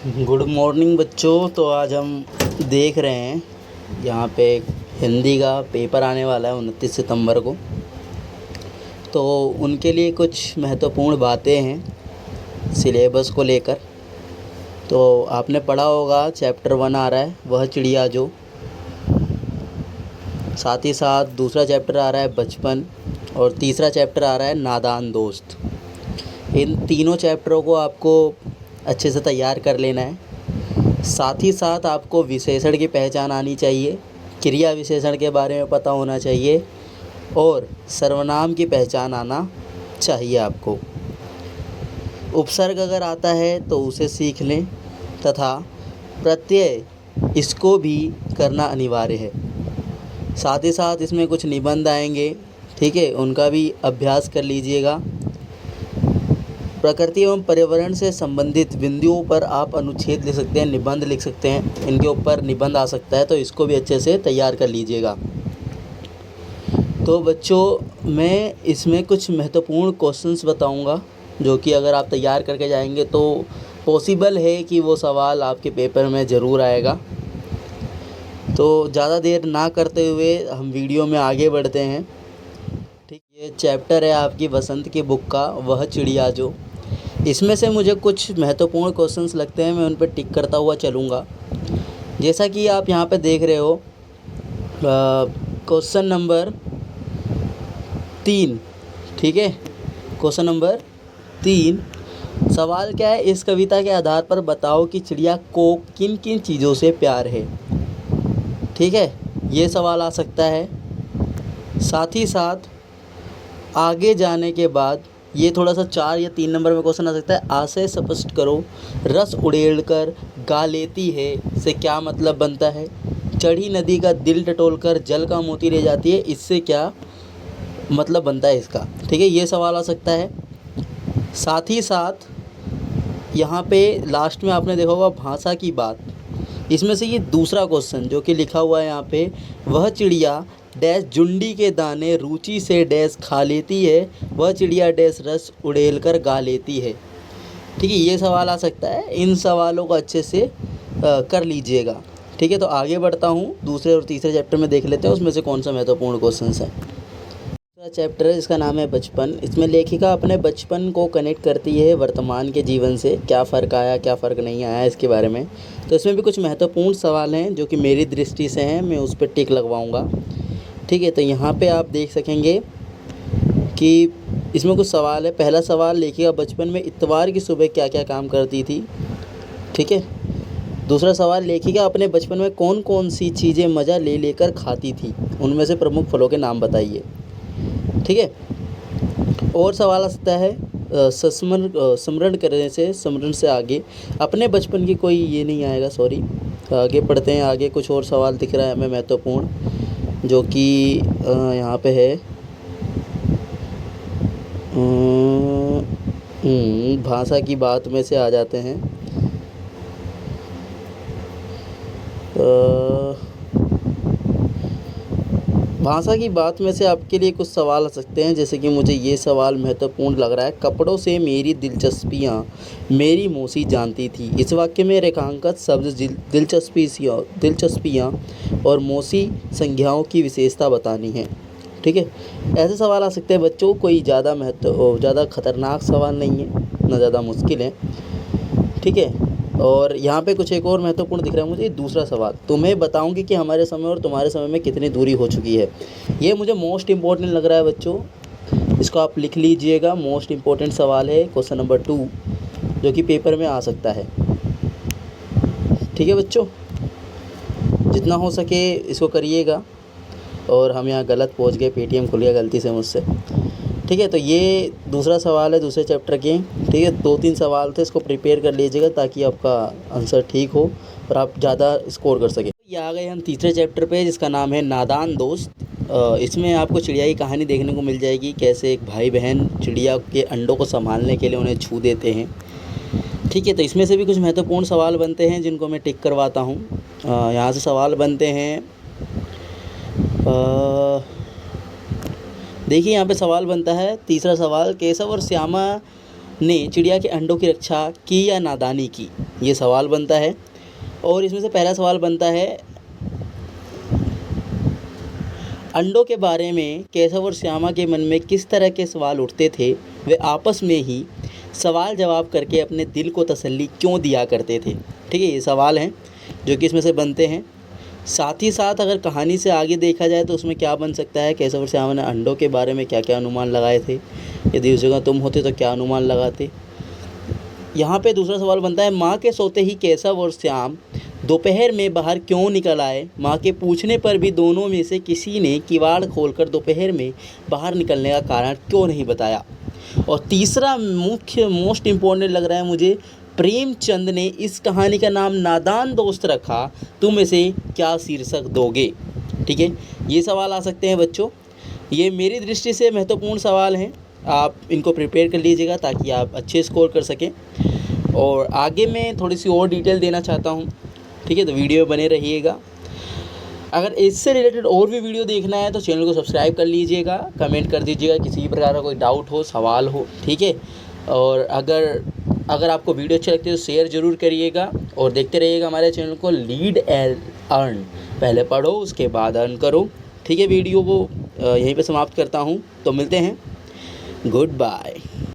Good morning बच्चों। तो आज हम देख रहे हैं यहाँ पे हिंदी का पेपर आने वाला है 29 सितंबर को। तो उनके लिए कुछ महत्वपूर्ण बातें हैं सिलेबस को लेकर। तो आपने पढ़ा होगा चैप्टर 1 आ रहा है वह चिड़िया जो, साथ ही साथ दूसरा चैप्टर आ रहा है बचपन और तीसरा चैप्टर आ रहा है नादान दोस्त। इन तीनों चैप्टरों को आपको अच्छे से तैयार कर लेना है। साथ ही साथ आपको विशेषण की पहचान आनी चाहिए, क्रिया विशेषण के बारे में पता होना चाहिए और सर्वनाम की पहचान आना चाहिए आपको। उपसर्ग अगर आता है तो उसे सीख लें तथा प्रत्यय इसको भी करना अनिवार्य है। साथ ही साथ इसमें कुछ निबंध आएंगे, ठीक है, उनका भी अभ्यास कर लीजिएगा। प्रकृति एवं पर्यावरण से संबंधित बिंदुओं पर आप अनुच्छेद लिख सकते हैं, निबंध लिख सकते हैं, इनके ऊपर निबंध आ सकता है, तो इसको भी अच्छे से तैयार कर लीजिएगा। तो बच्चों मैं इसमें कुछ महत्वपूर्ण क्वेश्चंस बताऊंगा जो कि अगर आप तैयार करके जाएंगे तो पॉसिबल है कि वो सवाल आपके पेपर में ज़रूर आएगा। तो ज़्यादा देर ना करते हुए हम वीडियो में आगे बढ़ते हैं। ठीक, ये चैप्टर है आपकी वसंत की बुक का वह चिड़िया जो। इसमें से मुझे कुछ महत्वपूर्ण क्वेश्चंस लगते हैं, मैं उन पर टिक करता हुआ चलूँगा। जैसा कि आप यहाँ पे देख रहे हो क्वेश्चन नंबर 3, ठीक है, क्वेश्चन नंबर 3 सवाल क्या है, इस कविता के आधार पर बताओ कि चिड़िया को किन किन चीज़ों से प्यार है। ठीक है, ये सवाल आ सकता है। साथ ही साथ आगे जाने के बाद ये थोड़ा सा 4 या 3 नंबर में क्वेश्चन आ सकता है, आशय स्पष्ट करो, रस उड़ेलकर गा लेती है से क्या मतलब बनता है, चढ़ी नदी का दिल टटोलकर जल का मोती ले जाती है, इससे क्या मतलब बनता है इसका। ठीक है, ये सवाल आ सकता है। साथ ही साथ यहाँ पे लास्ट में आपने देखा होगा भाषा की बात, इसमें से ये दूसरा क्वेश्चन जो कि लिखा हुआ है यहाँ पे, वह चिड़िया डैश जुंडी के दाने रुचि से डैश खा लेती है, वह चिड़िया डैश रस उड़ेलकर गा लेती है। ठीक है, ये सवाल आ सकता है, इन सवालों को अच्छे से कर लीजिएगा। ठीक है, तो आगे बढ़ता हूँ, दूसरे और तीसरे चैप्टर में देख लेते हैं उसमें से कौन सा महत्वपूर्ण क्वेश्चन है। दूसरा चैप्टर है जिसका नाम है बचपन। इसमें लेखिका अपने बचपन को कनेक्ट करती है वर्तमान के जीवन से, क्या फ़र्क आया क्या फ़र्क नहीं आया इसके बारे में। तो इसमें भी कुछ महत्वपूर्ण सवाल हैं जो कि मेरी दृष्टि से हैं, मैं उस पर टिक लगवाऊँगा। ठीक है, तो यहाँ पे आप देख सकेंगे कि इसमें कुछ सवाल है। पहला सवाल, लेखिका बचपन में इतवार की सुबह क्या क्या काम करती थी। ठीक है, दूसरा सवाल, लेखिका अपने बचपन में कौन कौन सी चीज़ें मज़ा ले लेकर खाती थी, उनमें से प्रमुख फलों के नाम बताइए। ठीक है, और सवाल आ सकता है स्मरण करने से, स्मरण से आगे अपने बचपन की कोई ये नहीं आएगा, सॉरी। आगे पढ़ते हैं, आगे कुछ और सवाल दिख रहा है हमें महत्वपूर्ण जो कि यहाँ पे है। भाषा की बात में से आ जाते हैं। भाषा की बात में से आपके लिए कुछ सवाल आ सकते हैं, जैसे कि मुझे ये सवाल महत्वपूर्ण लग रहा है, कपड़ों से मेरी दिलचस्पियाँ मेरी मौसी जानती थी। इस वाक्य में रेखांकित शब्द दिलचस्पियाँ और मौसी संज्ञाओं की विशेषता बतानी है। ठीक है, ऐसे सवाल आ सकते हैं बच्चों, कोई ज़्यादा खतरनाक सवाल नहीं है, ना ज़्यादा मुश्किल है। ठीक है, और यहाँ पे कुछ एक और महत्वपूर्ण दिख रहा है मुझे, दूसरा सवाल, तुम्हें बताऊंगी कि हमारे समय और तुम्हारे समय में कितनी दूरी हो चुकी है। ये मुझे मोस्ट इम्पोर्टेंट लग रहा है बच्चों, इसको आप लिख लीजिएगा। मोस्ट इम्पोर्टेंट सवाल है क्वेश्चन नंबर 2 जो कि पेपर में आ सकता है। ठीक है बच्चों, जितना हो सके इसको करिएगा। और हम यहाँ गलत पहुँच गए, पेटीएम खुल गया गलती से मुझसे। ठीक है, तो ये दूसरा सवाल है दूसरे चैप्टर के। ठीक है, 2-3 सवाल थे, इसको प्रिपेयर कर लीजिएगा ताकि आपका आंसर ठीक हो और आप ज़्यादा स्कोर कर सकें। ये आ गए हम तीसरे चैप्टर पे जिसका नाम है नादान दोस्त। इसमें आपको चिड़िया की कहानी देखने को मिल जाएगी, कैसे एक भाई बहन चिड़िया के अंडों को संभालने के लिए उन्हें छू देते हैं। ठीक है, तो इसमें से भी कुछ महत्वपूर्ण सवाल बनते हैं जिनको मैं टिक करवाता हूँ। यहाँ से सवाल बनते हैं, देखिए यहाँ पे सवाल बनता है, तीसरा सवाल, केशव और श्यामा ने चिड़िया के अंडों की रक्षा की या नादानी की? ये सवाल बनता है। और इसमें से पहला सवाल बनता है, अंडों के बारे में केशव और श्यामा के मन में किस तरह के सवाल उठते थे? वे आपस में ही सवाल जवाब करके अपने दिल को तसल्ली क्यों दिया करते थे? ठीक है, ये सवाल हैं जो कि इसमें से बनते हैं। साथ ही साथ अगर कहानी से आगे देखा जाए तो उसमें क्या बन सकता है, केशव और श्यामा ने अंडों के बारे में क्या क्या अनुमान लगाए थे, यदि उस जगह तुम होते तो क्या अनुमान लगाते। यहाँ पे दूसरा सवाल बनता है, माँ के सोते ही केशव और श्याम दोपहर में बाहर क्यों निकल आए? माँ के पूछने पर भी दोनों में से किसी ने किवाड़ खोलकर दोपहर में बाहर निकलने का कारण क्यों नहीं बताया। और तीसरा मुख्य मोस्ट इम्पोर्टेंट लग रहा है मुझे, प्रेमचंद ने इस कहानी का नाम नादान दोस्त रखा, तुम इसे क्या शीर्षक दोगे? ठीक है, ये सवाल आ सकते हैं बच्चों। ये मेरी दृष्टि से महत्वपूर्ण सवाल हैं, आप इनको प्रिपेयर कर लीजिएगा ताकि आप अच्छे स्कोर कर सकें। और आगे मैं थोड़ी सी और डिटेल देना चाहता हूँ, ठीक है, तो वीडियो बने रहिएगा। अगर इससे रिलेटेड और भी वीडियो देखना है तो चैनल को सब्सक्राइब कर लीजिएगा, कमेंट कर दीजिएगा किसी भी प्रकार का कोई डाउट हो, सवाल हो, ठीक है। और अगर आपको वीडियो अच्छी लगती है तो शेयर ज़रूर करिएगा और देखते रहिएगा हमारे चैनल को। लीड एंड अर्न, पहले पढ़ो उसके बाद अर्न करो, ठीक है। वीडियो को यहीं पे समाप्त करता हूँ, तो मिलते हैं, गुड बाय।